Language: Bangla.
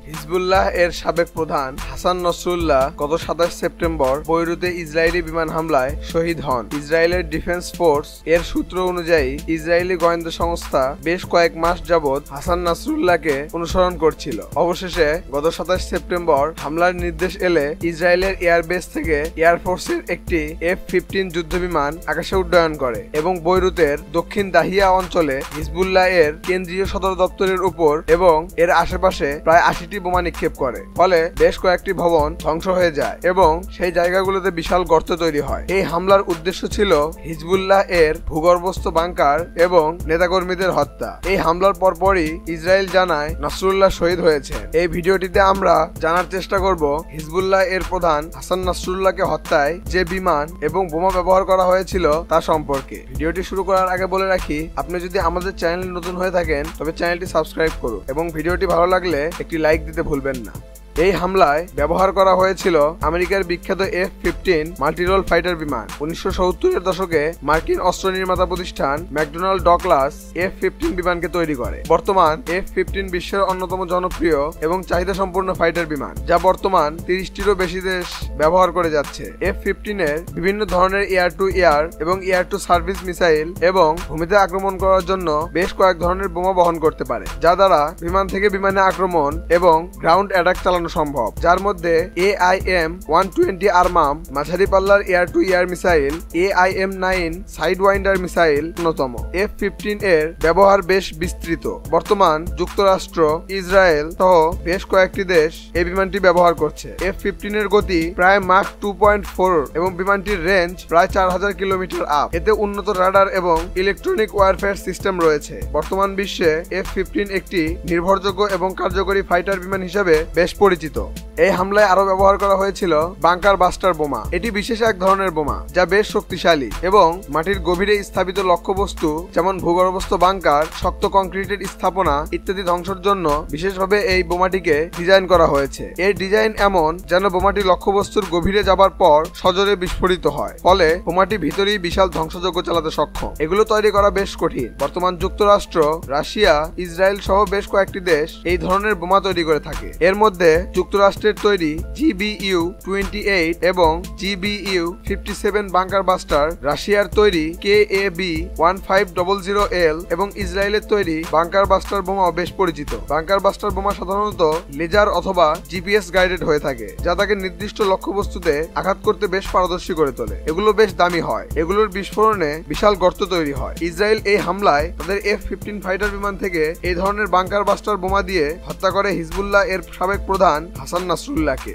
হিজবুল্লাহ এর সাবেক প্রধান হাসান নাসরুল্লাহ গত ২৭ সেপ্টেম্বর বৈরুতে ইসরায়েলি বিমান হামলায় শহীদ হন। ইসরায়েলের ডিফেন্স ফোর্স এর সূত্র অনুযায়ী ইসরায়েলি গোয়েন্দা সংস্থা বেশ কয়েক মাস যাবৎ হাসান নাসরুল্লাহকে অনুসরণ করছিল। অবশেষে গত ২৭ সেপ্টেম্বর হামলার নির্দেশ এলে ইসরায়েলের এয়ারবেস থেকে এয়ারফোর্সের একটি F-15 যুদ্ধবিমান আকাশে উড্ডয়ন করে এবং বৈরুতের দক্ষিণ দাহিয়া অঞ্চলে হিজবুল্লাহ এর কেন্দ্রীয় সদর দপ্তরের উপর এবং এর আশেপাশে প্রায় ৮০টি বোমা নিক্ষেপ করে। ফলে বেশ কয়েকটি ভবন ধ্বংস হয়ে যায় এবং সেই জায়গাগুলোতে বিশাল গর্ত তৈরি হয়। এই হামলার উদ্দেশ্য ছিল হিজবুল্লাহ এর ভূগর্ভস্থ বাংকার এবং নেতাকর্মীদের হত্যা। এই হামলার পরপরই ইসরায়েল জানায় নাসরুল্লাহ শহীদ হয়েছে। এই ভিডিওটিতে আমরা জানার চেষ্টা করব হিজবুল্লাহ এর প্রধান হাসান নাসরুল্লাহকে হত্যায় যে বিমান এবং বোমা ব্যবহার করা হয়েছিল তা সম্পর্কে। ভিডিওটি শুরু করার আগে বলে রাখি, আপনি যদি আমাদের চ্যানেলে নতুন হয়ে থাকেন তবে চ্যানেলটি সাবস্ক্রাইব করুন এবং ভিডিওটি ভালো লাগলে একটি লাইক দিতে ভুলবেন না। এই হামলায় ব্যবহার করা হয়েছিল আমেরিকার বিখ্যাত F-15 মাল্টিরোল ফাইটার বিমান। ১৯৭০-এর দশকে মার্কিন অস্ত্র নির্মাতা প্রতিষ্ঠান ম্যাকডোনাল্ড ডগলাস F-15 বিমানকে তৈরি করে। বর্তমান F-15 বিশ্বের অন্যতম জনপ্রিয় এবং চাহিদা সম্পূর্ণ ফাইটার বিমান, যা বর্তমান ৩০টিরও বেশি দেশ ব্যবহার করে যাচ্ছে। F-15 এর বিভিন্ন ধরনের এয়ার টু এয়ার এবং এয়ার টু সার্ভিস মিসাইল এবং ভূমিতে আক্রমণ করার জন্য বেশ কয়েক ধরনের বোমা বহন করতে পারে, যা দ্বারা বিমান থেকে বিমানে আক্রমণ এবং গ্রাউন্ড অ্যাটাক চালানো সম্ভব। যার মধ্যে AIM-120 আরমাম মাঝারি পাল্লার air to air missile, AIM-9 Sidewinder missile অন্যতম। F-15 এর ব্যবহার বেশ বিস্তৃত। বর্তমান যুক্তরাষ্ট্র, ইসরায়েল সহ বেশ কয়েকটি দেশ এই বিমানটি ব্যবহার করছে। F-15 এর গতি প্রায় মাক 2.4 এবং বিমানটির রেঞ্জ প্রায় ৪০০০ কিলোমিটার আপ। এতে উন্নত রাডার এবং ইলেকট্রনিক ওয়ারফেয়ার সিস্টেম রয়েছে। বর্তমান বিশ্বে F-15 একটি নির্ভরযোগ্য এবং কার্যকরী ফাইটার বিমান হিসেবে বেশ পরিচিত। এই হামলায় আরো ব্যবহার করা হয়েছিল বাংকার বাস্টার বোমা। এটি বিশেষ এক ধরনের বোমা যা বেশ শক্তিশালী এবং মাটির গভীরে স্থাপিত লক্ষ্যবস্তু যেমন ভূগর্ভস্থ বাংকার, শক্ত কংক্রিটের স্থাপনা ইত্যাদি ধ্বংসের জন্য বিশেষভাবে এই বোমাটিকে ডিজাইন করা হয়েছে। এর ডিজাইন এমন যেন বোমাটি লক্ষ্যবস্তুর গভীরে যাবার পর সজোরে বিস্ফোরিত হয়, ফলে বোমাটি ভিতরেই বিশাল ধ্বংসযজ্ঞ চালাতে সক্ষম। এগুলো তৈরি করা বেশ কঠিন। বর্তমান যুক্তরাষ্ট্র, রাশিয়া, ইসরায়েল সহ বেশ কয়েকটি দেশ এই ধরনের বোমা তৈরি করে থাকে। এর মধ্যে যুক্তরাষ্ট্রের তৈরি GBU-28 এবং GBU-57 বাংকার বাস্টার, রাশিয়ার তৈরি KAB-1500L এবং ইসরায়েলের তৈরি বাংকার বাস্টার বোমাও বেশ পরিচিত। বাংকার বাস্টার বোমা সাধারণত লেজার অথবা GPS গাইডেড হয়ে থাকে, যা তাকে নির্দিষ্ট লক্ষ্যবস্তুতে আঘাত করতে বেশ পারদর্শী করে তোলে। এগুলো বেশ দামি হয়। এগুলোর বিস্ফোরণে বিশাল গর্ত তৈরি হয়। ইসরায়েল এই হামলায় তাদের F-15 ফাইটার বিমান থেকে এই ধরনের বাংকার বাস্টার বোমা দিয়ে হত্যা করে হিজবুল্লাহ এর সাবেক প্রধান হাসান নাসরুল্লাহকে।